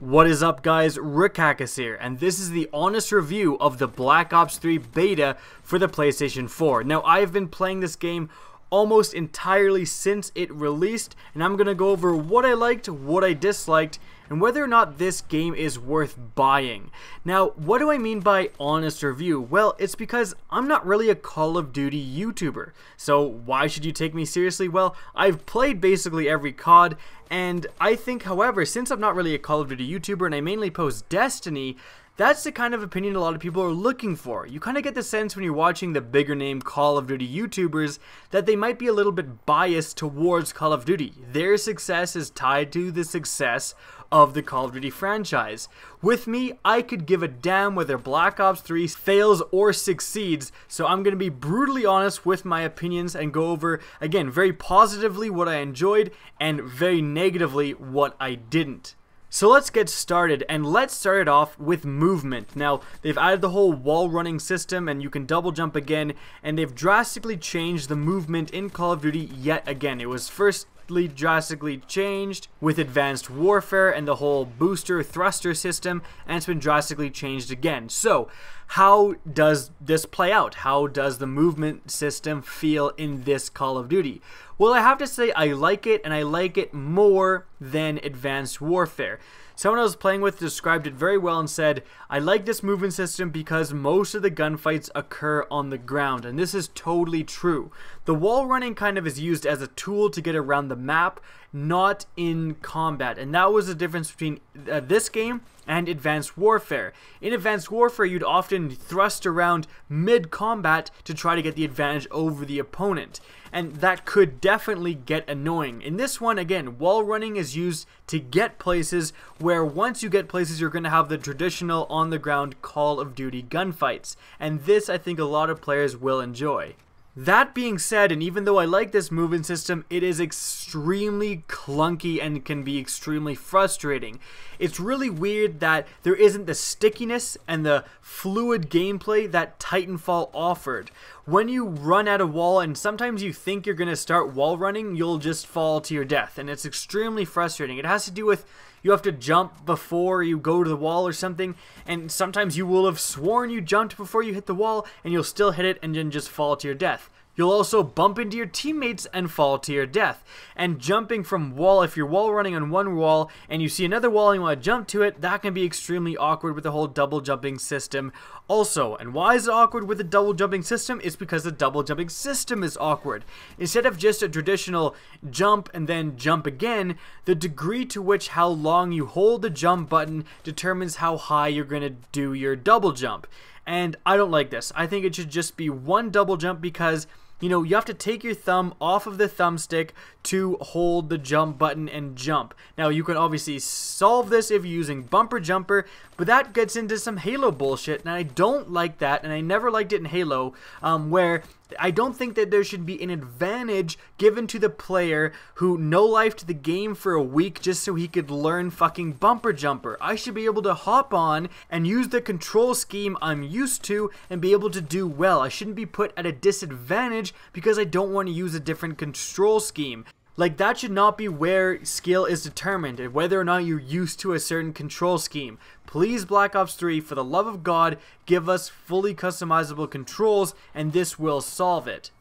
What is up, guys? Rickackis here, and this is the honest review of the Black Ops 3 beta for the PlayStation 4. Now, I've been playing this game almost entirely since it released, and I'm going to go over what I liked, what I disliked, and whether or not this game is worth buying. Now, what do I mean by honest review? Well, it's because I'm not really a Call of Duty YouTuber. So why should you take me seriously? Well, I've played basically every COD, and I think, however, since I'm not really a Call of Duty YouTuber and I mainly post Destiny, that's the kind of opinion a lot of people are looking for. You kind of get the sense when you're watching the bigger name Call of Duty YouTubers that they might be a little bit biased towards Call of Duty. Their success is tied to the success of the Call of Duty franchise. With me, I could give a damn whether Black Ops 3 fails or succeeds, so I'm going to be brutally honest with my opinions and go over, again, very positively what I enjoyed and very negatively what I didn't. So let's get started, and let's start it off with movement. Now, they've added the whole wall running system, and you can double jump again, and they've drastically changed the movement in Call of Duty yet again. It was firstly drastically changed with Advanced Warfare and the whole booster thruster system, and it's been drastically changed again. So, how does this play out? How does the movement system feel in this Call of Duty? Well, I have to say I like it, and I like it more than Advanced Warfare. Someone I was playing with described it very well and said, I like this movement system because most of the gunfights occur on the ground, and this is totally true. The wall running kind of is used as a tool to get around the map, not in combat, and that was the difference between this game and Advanced Warfare. In Advanced Warfare, you'd often thrust around mid-combat to try to get the advantage over the opponent, and that could definitely get annoying. In this one, again, wall running is used to get places where once you get places, you're going to have the traditional on-the-ground Call of Duty gunfights, and this I think a lot of players will enjoy. That being said, and even though I like this movement system, it is extremely clunky and can be extremely frustrating. It's really weird that there isn't the stickiness and the fluid gameplay that Titanfall offered. When you run at a wall and sometimes you think you're going to start wall running, you'll just fall to your death, and it's extremely frustrating. It has to do with you have to jump before you go to the wall or something, and sometimes you will have sworn you jumped before you hit the wall, and you'll still hit it and then just fall to your death. You'll also bump into your teammates and fall to your death. And jumping from wall, if you're wall running on one wall and you see another wall and you want to jump to it, that can be extremely awkward with the whole double jumping system also. And why is it awkward with the double jumping system? It's because the double jumping system is awkward. Instead of just a traditional jump and then jump again, the degree to which how long you hold the jump button determines how high you're going to do your double jump. And I don't like this. I think it should just be one double jump because, you know, you have to take your thumb off of the thumbstick to hold the jump button and jump. Now, you can obviously solve this if you're using bumper jumper, but that gets into some Halo bullshit, and I don't like that, and I never liked it in Halo, where I don't think that there should be an advantage given to the player who no-lifed the game for a week just so he could learn fucking bumper jumper. I should be able to hop on and use the control scheme I'm used to and be able to do well. I shouldn't be put at a disadvantage because I don't want to use a different control scheme. Like, that should not be where skill is determined, and whether or not you're used to a certain control scheme. Please, Black Ops 3, for the love of God, give us fully customizable controls, and this will solve it.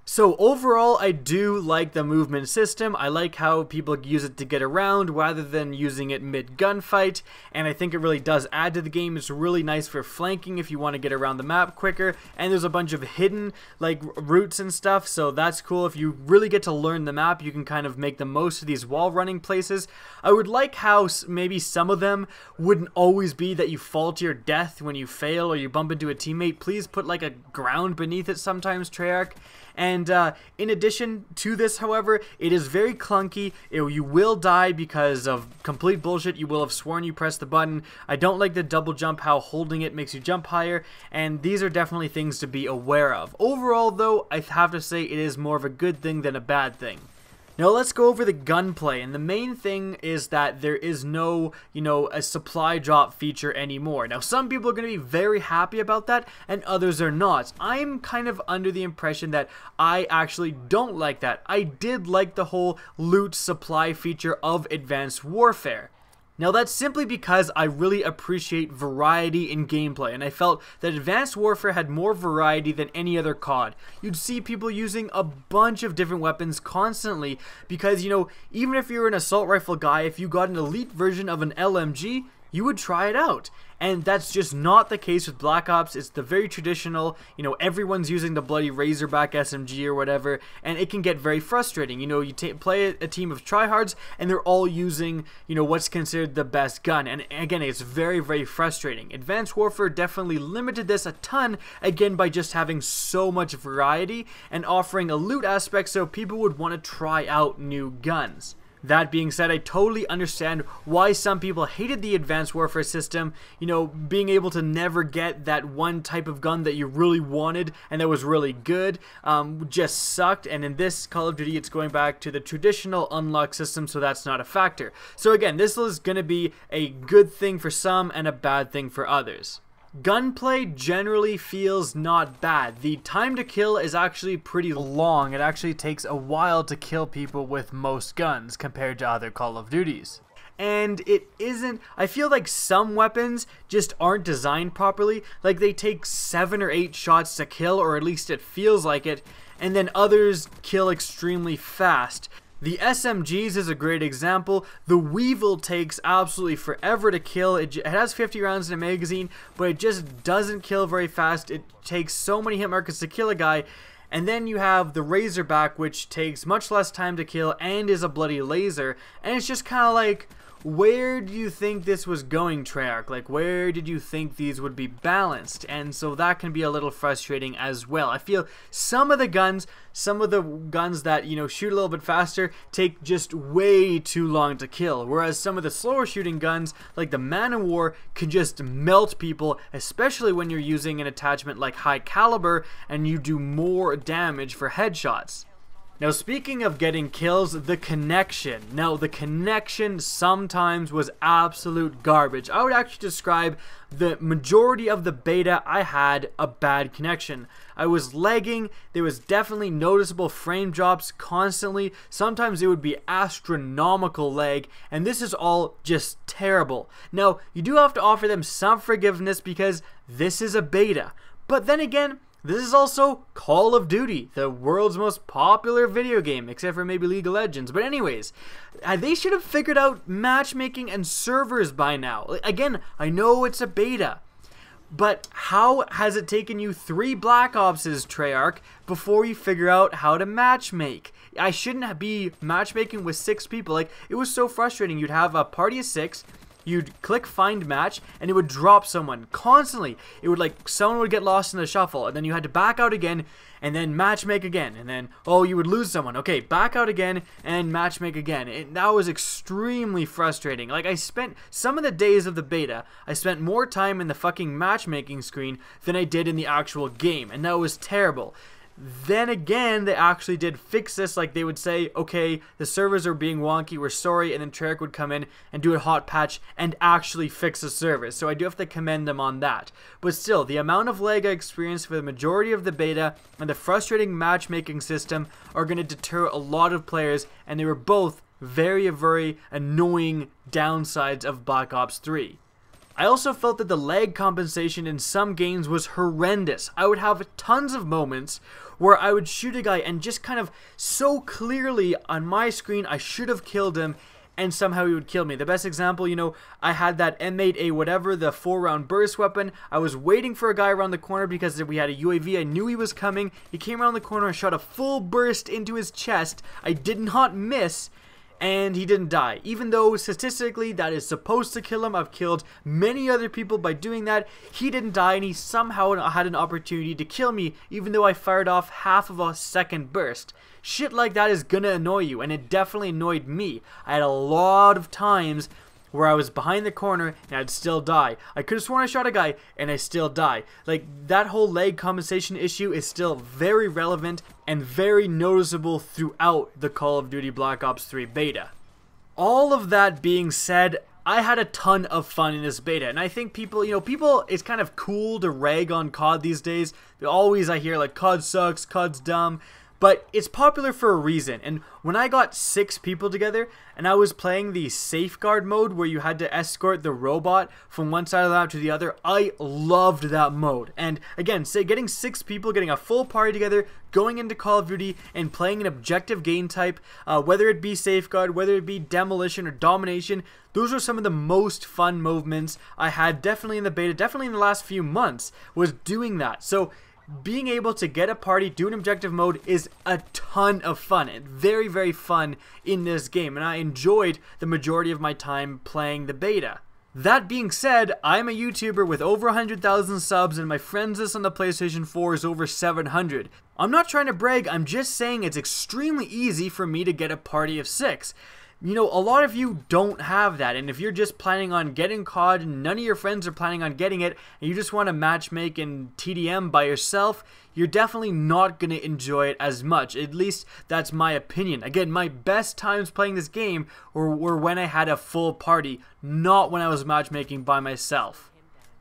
So overall, I do like the movement system. I like how people use it to get around rather than using it mid-gunfight, and I think it really does add to the game. It's really nice for flanking if you want to get around the map quicker, and there's a bunch of hidden like routes and stuff, so that's cool. If you really get to learn the map, you can kind of make the most of these wall running places. I would like how maybe some of them wouldn't always be that you fall to your death when you fail or you bump into a teammate. Please put like a ground beneath it sometimes, Treyarch. And in addition to this, however, it is very clunky. You will die because of complete bullshit. You will have sworn you pressed the button. I don't like the double jump, how holding it makes you jump higher, and these are definitely things to be aware of. Overall, though, I have to say it is more of a good thing than a bad thing. Now let's go over the gunplay, and the main thing is that there is no, a supply drop feature anymore. Now some people are going to be very happy about that, and others are not. I'm kind of under the impression that I actually don't like that. I did like the whole loot supply feature of Advanced Warfare. Now that's simply because I really appreciate variety in gameplay, and I felt that Advanced Warfare had more variety than any other COD. You'd see people using a bunch of different weapons constantly because, you know, even if you're an assault rifle guy, if you got an elite version of an LMG, you would try it out. And that's just not the case with Black Ops. It's the very traditional, you know, everyone's using the bloody Razorback SMG or whatever, and it can get very frustrating. You know, you play a team of tryhards, and they're all using, you know, what's considered the best gun. And again, it's very, very frustrating. Advanced Warfare definitely limited this a ton, again, by just having so much variety and offering a loot aspect so people would want to try out new guns. That being said, I totally understand why some people hated the Advanced Warfare system. You know, being able to never get that one type of gun that you really wanted and that was really good just sucked. And in this Call of Duty, it's going back to the traditional unlock system, so that's not a factor. So again, this is going to be a good thing for some and a bad thing for others. Gunplay generally feels not bad. The time to kill is actually pretty long. It actually takes a while to kill people with most guns compared to other Call of Duties. And it isn't, I feel like some weapons just aren't designed properly. Like they take 7 or 8 shots to kill, or at least it feels like it, and then others kill extremely fast. The SMGs is a great example. The Weevil takes absolutely forever to kill. It has 50 rounds in a magazine, but it just doesn't kill very fast. It takes so many hit markers to kill a guy. And then you have the Razorback, which takes much less time to kill and is a bloody laser. And it's just kind of like, where do you think this was going, Treyarch? Like, where did you think these would be balanced? And so that can be a little frustrating as well. I feel some of the guns that, you know, shoot a little bit faster take just way too long to kill. Whereas some of the slower shooting guns, like the Man of War, can just melt people, especially when you're using an attachment like High Caliber and you do more damage for headshots. Now, speaking of getting kills, the connection. Now, the connection sometimes was absolute garbage. I would actually describe the majority of the beta, I had a bad connection. I was lagging. There was definitely noticeable frame drops constantly. Sometimes it would be astronomical lag, and this is all just terrible. Now, you do have to offer them some forgiveness because this is a beta. But then again, this is also Call of Duty, the world's most popular video game, except for maybe League of Legends. But anyways, they should have figured out matchmaking and servers by now. Again, I know it's a beta, but how has it taken you 3 Black Opses, Treyarch, before you figure out how to matchmake? I shouldn't be matchmaking with 6 people. Like, it was so frustrating. You'd have a party of 6. You'd click find match and it would drop someone constantly. It would, like, someone would get lost in the shuffle and then you had to back out again and then matchmake again, and then, oh, you would lose someone. Okay, back out again and matchmake again. That was extremely frustrating. Like, I spent some of the days of the beta, I spent more time in the fucking matchmaking screen than I did in the actual game, and that was terrible. Then again, they actually did fix this. Like, they would say, okay, the servers are being wonky, we're sorry, and then Treyarch would come in and do a hot patch and actually fix the servers. So I do have to commend them on that. But still, the amount of lag I experienced for the majority of the beta and the frustrating matchmaking system are going to deter a lot of players, and they were both very, very annoying downsides of Black Ops 3. I also felt that the lag compensation in some games was horrendous. I would have tons of moments where I would shoot a guy and just kind of so clearly on my screen I should have killed him, and somehow he would kill me. The best example, you know, I had that M8A whatever, the 4-round burst weapon. I was waiting for a guy around the corner because we had a UAV. I knew he was coming. He came around the corner and shot a full burst into his chest. I did not miss, and he didn't die. Even though statistically that is supposed to kill him, I've killed many other people by doing that. He didn't die, and he somehow had an opportunity to kill me even though I fired off half of a second burst. Shit like that is gonna annoy you, and it definitely annoyed me. I had a lot of times where I was behind the corner and I'd still die. I could have sworn I shot a guy and I still die. Like, that whole lag compensation issue is still very relevant and very noticeable throughout the Call of Duty Black Ops 3 beta. All of that being said, I had a ton of fun in this beta, and I think people, it's kind of cool to rag on COD these days. Always I hear like, COD sucks, COD's dumb. But it's popular for a reason, and when I got 6 people together and I was playing the safeguard mode where you had to escort the robot from one side of the map to the other, I loved that mode. And again, getting 6 people, getting a full party together, going into Call of Duty and playing an objective game type, whether it be safeguard, whether it be demolition or domination, those are some of the most fun movements I had definitely in the beta, definitely in the last few months, was doing that. So being able to get a party, do an objective mode is a ton of fun and very, very fun in this game, and I enjoyed the majority of my time playing the beta. That being said, I'm a YouTuber with over 100,000 subs and my friends list on the PlayStation 4 is over 700. I'm not trying to brag, I'm just saying it's extremely easy for me to get a party of 6. You know, a lot of you don't have that, and if you're just planning on getting COD and none of your friends are planning on getting it, and you just want to matchmake in TDM by yourself, you're definitely not going to enjoy it as much. At least that's my opinion. Again, my best times playing this game were when I had a full party, not when I was matchmaking by myself.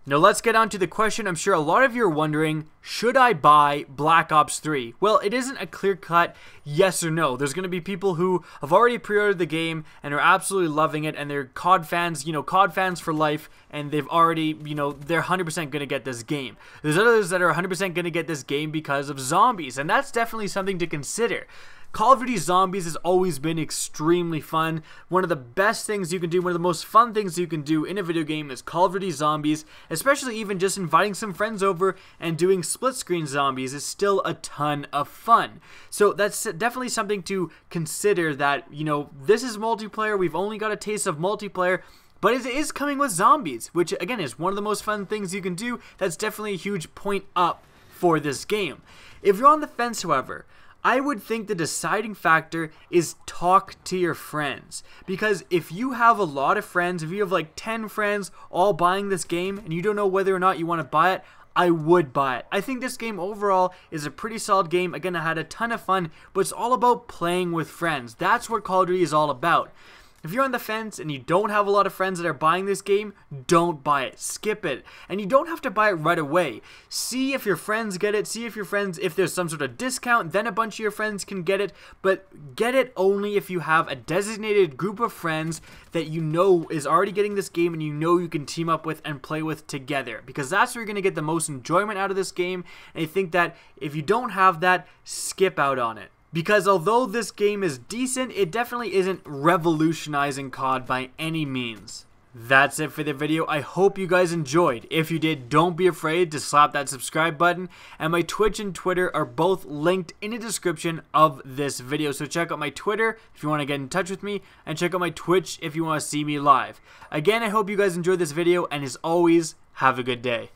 Now let's get on to the question I'm sure a lot of you are wondering, should I buy Black Ops 3? Well, it isn't a clear-cut yes or no. There's going to be people who have already pre-ordered the game and are absolutely loving it, and they're COD fans, you know, COD fans for life, and they've already, you know, they're 100% going to get this game. There's others that are 100% going to get this game because of zombies, and that's definitely something to consider. Call of Duty Zombies has always been extremely fun. One of the best things you can do, one of the most fun things you can do in a video game is Call of Duty Zombies, especially even just inviting some friends over and doing split screen zombies is still a ton of fun. So that's definitely something to consider, that, you know, this is multiplayer, we've only got a taste of multiplayer, but it is coming with zombies, which again is one of the most fun things you can do. That's definitely a huge point up for this game. If you're on the fence, however, I would think the deciding factor is talk to your friends, because if you have a lot of friends, if you have like 10 friends all buying this game and you don't know whether or not you want to buy it, I would buy it. I think this game overall is a pretty solid game. Again, I had a ton of fun, but it's all about playing with friends. That's what Call of Duty is all about. If you're on the fence and you don't have a lot of friends that are buying this game, don't buy it. Skip it. And you don't have to buy it right away. See if your friends get it. See if your friends, if there's some sort of discount, then a bunch of your friends can get it. But get it only if you have a designated group of friends that you know is already getting this game and you know you can team up with and play with together. Because that's where you're going to get the most enjoyment out of this game. And I think that if you don't have that, skip out on it. Because although this game is decent, it definitely isn't revolutionizing COD by any means. That's it for the video. I hope you guys enjoyed. If you did, don't be afraid to slap that subscribe button. And my Twitch and Twitter are both linked in the description of this video. So check out my Twitter if you want to get in touch with me, and check out my Twitch if you want to see me live. Again, I hope you guys enjoyed this video, and as always, have a good day.